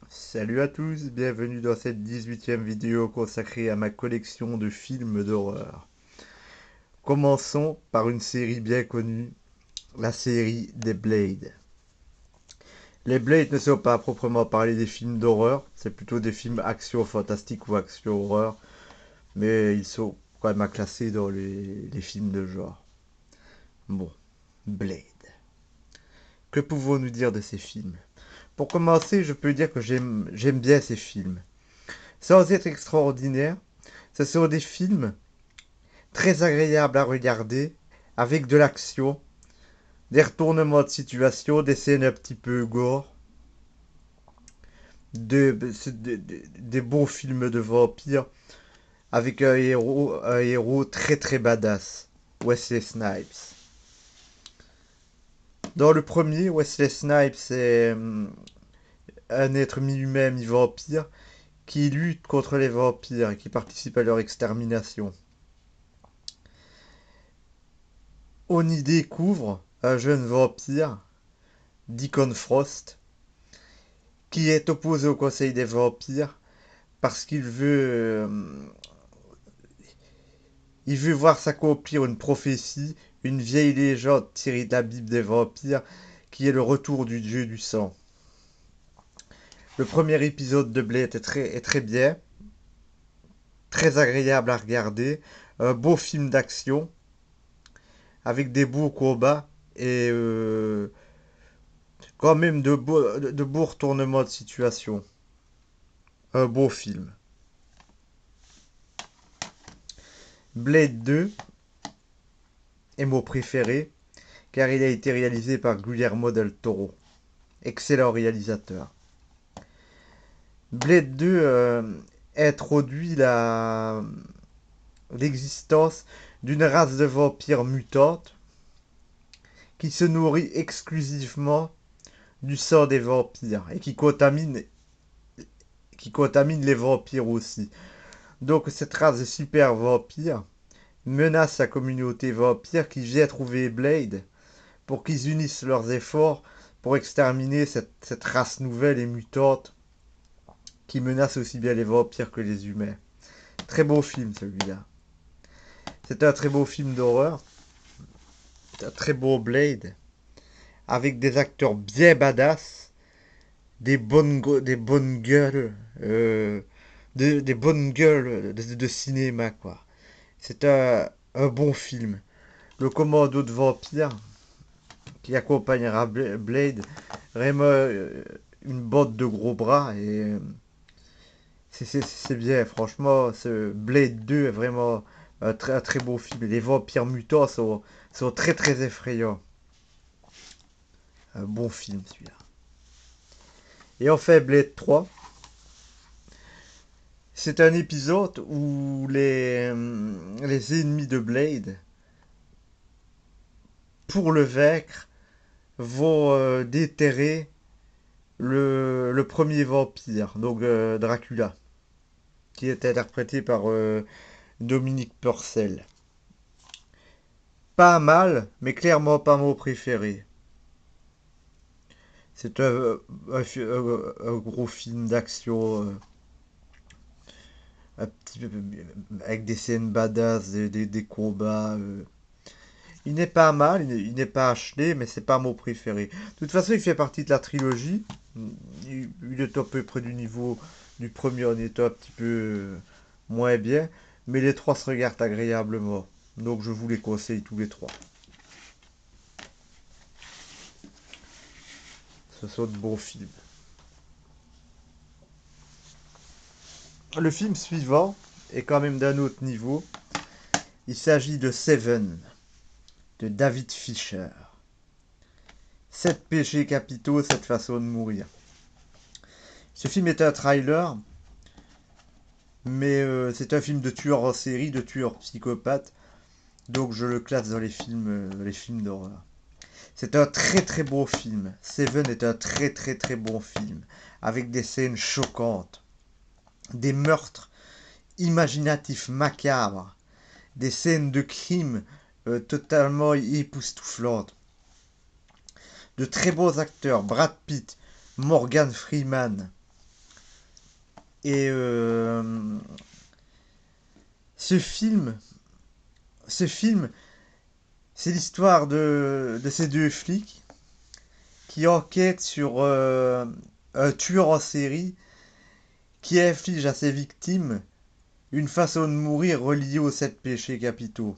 Salut à tous, bienvenue dans cette 18e vidéo consacrée à ma collection de films d'horreur. Commençons par une série bien connue, la série des Blade. Les Blade ne sont pas à proprement parler des films d'horreur, c'est plutôt des films action fantastique ou action horreur, mais ils sont quand même à classer dans les films de genre. Bon, Blade. Que pouvons-nous dire de ces films? Pour commencer, je peux dire que j'aime bien ces films. Sans être extraordinaires, ce sont des films très agréable à regarder, avec de l'action, des retournements de situation, des scènes un petit peu gore, des bons films de vampires, avec un héros très très badass, Wesley Snipes. Dans le premier, Wesley Snipes est un être mi-humain, mi-vampire, qui lutte contre les vampires et qui participe à leur extermination. On y découvre un jeune vampire, Deacon Frost, qui est opposé au Conseil des vampires parce il veut voir s'accomplir une prophétie, une vieille légende tirée de la Bible des vampires, qui est le retour du dieu du sang. Le premier épisode de Blade est très bien, très agréable à regarder, un beau film d'action avec des beaux combats et quand même de beaux retournements de situation. Un beau film. Blade 2 est mon préféré car il a été réalisé par Guillermo del Toro. Excellent réalisateur. Blade 2 introduit l'existence d'une race de vampires mutantes qui se nourrit exclusivement du sang des vampires et qui contamine les vampires aussi. Donc cette race de super vampires menace la communauté vampire qui vient trouver Blade pour qu'ils unissent leurs efforts pour exterminer cette race nouvelle et mutante qui menace aussi bien les vampires que les humains. Très beau film celui-là. C'est un très beau film d'horreur. C'est un très beau Blade. Avec des acteurs bien badass. Des bonnes gueules. Des bonnes gueules de cinéma, quoi. C'est un bon film. Le commando de vampires qui accompagnera Blade. Vraiment une botte de gros bras. Et c'est bien, franchement, ce Blade 2 est vraiment un très beau film. Les vampires mutants sont très très effrayants. Un bon film celui-là. Et enfin, Blade 3, c'est un épisode où les ennemis de Blade, pour le vaincre, vont déterrer le premier vampire, donc Dracula, qui est interprété par Dominique Purcell. Pas mal, mais clairement pas mon préféré. C'est un gros film d'action un petit peu, avec des scènes badass, des combats. Il n'est pas mal, il n'est pas acheté, mais c'est pas mon préféré. De toute façon, il fait partie de la trilogie. Il est à peu près du niveau du premier en étant un petit peu moins bien, mais les trois se regardent agréablement. Donc je vous les conseille tous les trois. Ce sont de bons films. Le film suivant est quand même d'un autre niveau. Il s'agit de Seven, de David Fincher. Sept péchés capitaux, cette façon de mourir. Ce film est un trailer, mais c'est un film de tueur en série, de tueur psychopathe, donc je le classe dans les films d'horreur. C'est un très très beau film. Seven est un très très très bon film, avec des scènes choquantes, des meurtres imaginatifs macabres, des scènes de crime totalement époustouflantes, de très beaux acteurs, Brad Pitt, Morgan Freeman, Et ce film, ce film, c'est l'histoire de ces deux flics qui enquêtent sur un tueur en série qui inflige à ses victimes une façon de mourir reliée aux sept péchés capitaux.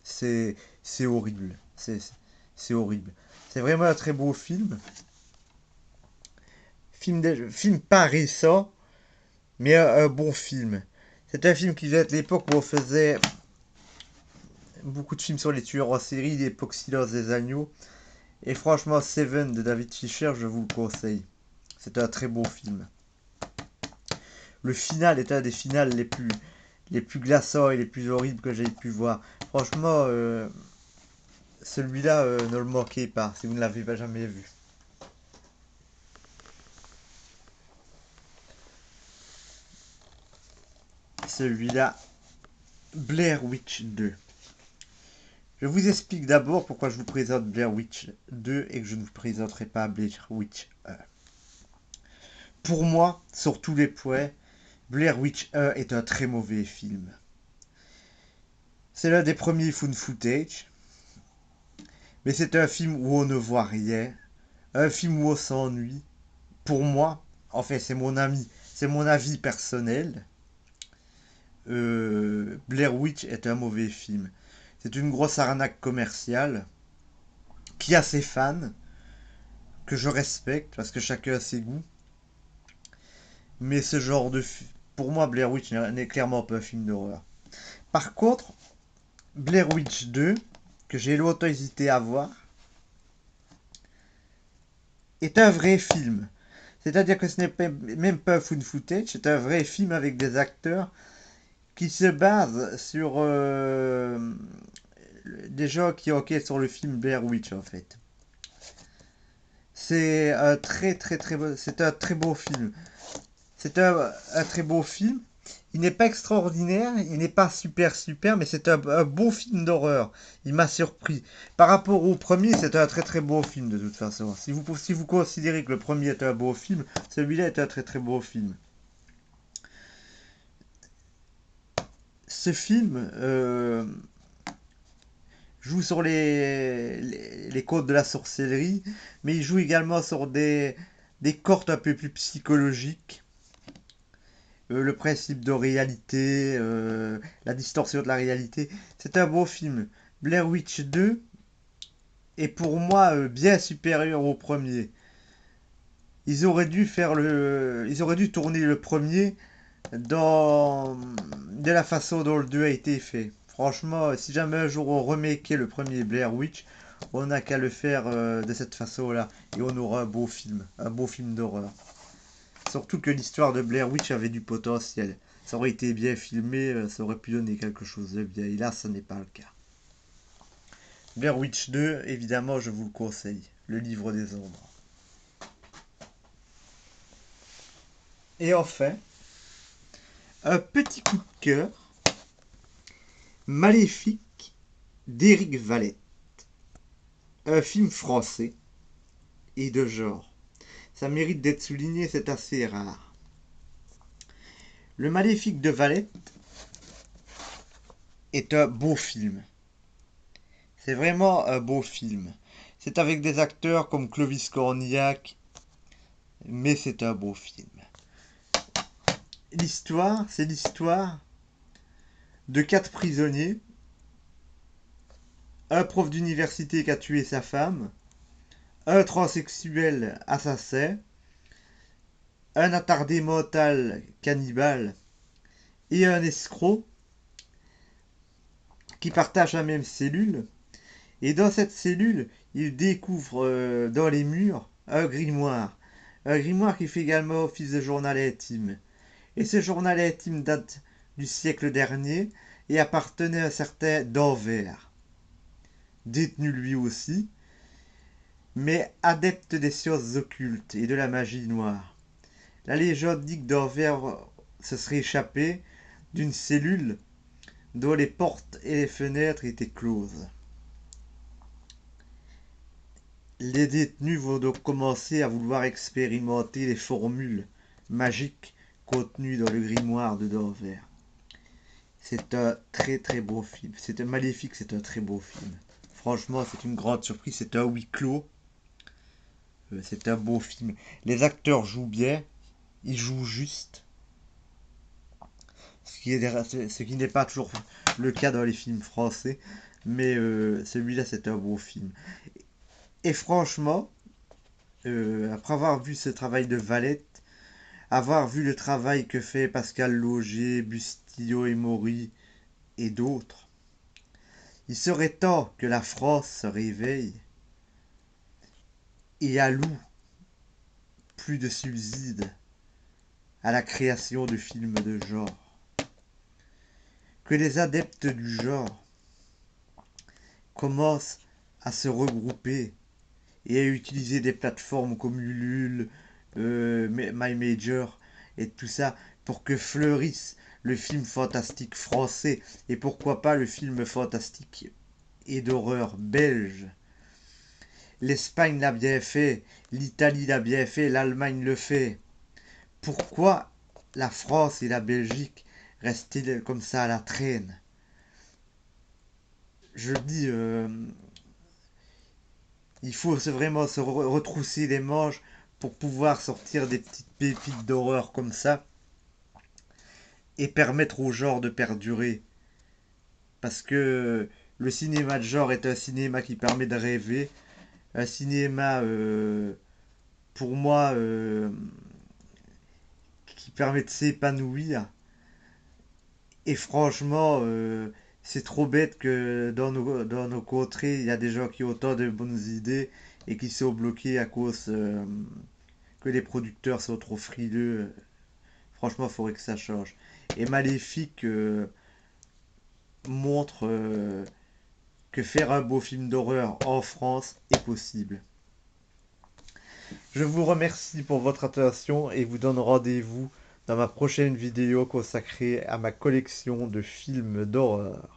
C'est c'est horrible. C'est horrible. C'est vraiment un très beau film. Film pas récent, mais un bon film. C'est un film qui vient de l'époque où on faisait beaucoup de films sur les tueurs en série, l'époque Silence des agneaux. Et franchement, Seven de David Fincher, je vous le conseille. C'est un très beau film. Le final est un des finales les plus glaçants et les plus horribles que j'ai pu voir. Franchement, celui-là, ne le manquez pas si vous ne l'avez jamais vu. Celui-là, Blair Witch 2. Je vous explique d'abord pourquoi je vous présente Blair Witch 2 et que je ne vous présenterai pas Blair Witch 1. Pour moi, sur tous les points, Blair Witch 1 est un très mauvais film. C'est l'un des premiers found footage, mais c'est un film où on ne voit rien, un film où on s'ennuie. Pour moi, en fait, c'est mon avis personnel. Blair Witch est un mauvais film. C'est une grosse arnaque commerciale qui a ses fans, que je respecte parce que chacun a ses goûts. Mais ce genre de pour moi, Blair Witch n'est clairement pas un film d'horreur. Par contre, Blair Witch 2, que j'ai longtemps hésité à voir, est un vrai film. C'est-à-dire que ce n'est même pas un found footage, c'est un vrai film avec des acteurs qui se basent sur des gens qui enquêtent sur le film Blair Witch en fait. C'est un c'est un très beau film. C'est un très beau film. Il n'est pas extraordinaire, il n'est pas super, mais c'est un bon film d'horreur. Il m'a surpris. Par rapport au premier, c'est un très beau film de toute façon. Si vous considérez que le premier est un beau film, celui-là est un très beau film. Ce film joue sur les codes de la sorcellerie, mais il joue également sur des cordes un peu plus psychologiques. Le principe de réalité, la distorsion de la réalité. C'est un beau film. Blair Witch 2 est pour moi bien supérieur au premier. Ils auraient dû tourner le premier de la façon dont le 2 a été fait. Franchement, si jamais un jour on remakeait le premier Blair Witch, on n'a qu'à le faire de cette façon-là. Et on aura un beau film d'horreur. Surtout que l'histoire de Blair Witch avait du potentiel. Ça aurait été bien filmé, ça aurait pu donner quelque chose de bien. Et là, ce n'est pas le cas. Blair Witch 2, évidemment, je vous le conseille. Le livre des ombres. Et enfin, un petit coup de cœur. Maléfique d'Éric Valette. Un film français et de genre. Ça mérite d'être souligné, c'est assez rare. Le Maléfique de Valette est un beau film. C'est vraiment un beau film. C'est avec des acteurs comme Clovis Cornillac, mais c'est un beau film. C'est l'histoire de quatre prisonniers, un prof d'université qui a tué sa femme, un transsexuel assassin, un attardé mental cannibale et un escroc qui partagent la même cellule. Et dans cette cellule, ils découvrent dans les murs un grimoire. Un grimoire qui fait également office de journal intime. Et ce journal intime date du siècle dernier et appartenait à un certain d'Anvers, détenu lui aussi, mais adepte des sciences occultes et de la magie noire. La légende dit que d'Anvers se serait échappé d'une cellule dont les portes et les fenêtres étaient closes. Les détenus vont donc commencer à vouloir expérimenter les formules magiques contenu dans le grimoire de Dorver. C'est un très très beau film. C'est un Maléfique, c'est un très beau film. Franchement, c'est une grande surprise. C'est un huis clos. C'est un beau film. Les acteurs jouent bien. Ils jouent juste. Ce qui n'est pas toujours le cas dans les films français. Mais celui-là, c'est un beau film. Et franchement, après avoir vu ce travail de Valette, avoir vu le travail que fait Pascal Laugier, Bustillo et Maury et d'autres, il serait temps que la France se réveille et alloue plus de subsides à la création de films de genre. Que les adeptes du genre commencent à se regrouper et à utiliser des plateformes comme Ulule, My Major et tout ça pour que fleurisse le film fantastique français et pourquoi pas le film fantastique et d'horreur belge. L'Espagne l'a bien fait, l'Italie l'a bien fait, l'Allemagne le fait. Pourquoi la France et la Belgique restent-ils comme ça à la traîne? Je dis, il faut vraiment se retrousser les manches pour pouvoir sortir des petites pépites d'horreur comme ça et permettre au genre de perdurer. Parce que le cinéma de genre est un cinéma qui permet de rêver, un cinéma, pour moi, qui permet de s'épanouir. Et franchement, c'est trop bête que dans nos contrées, il y a des gens qui ont autant de bonnes idées et qui sont bloqués à cause que les producteurs sont trop frileux. Franchement, il faudrait que ça change. Et Maléfique montre que faire un beau film d'horreur en France est possible. Je vous remercie pour votre attention et vous donne rendez-vous dans ma prochaine vidéo consacrée à ma collection de films d'horreur.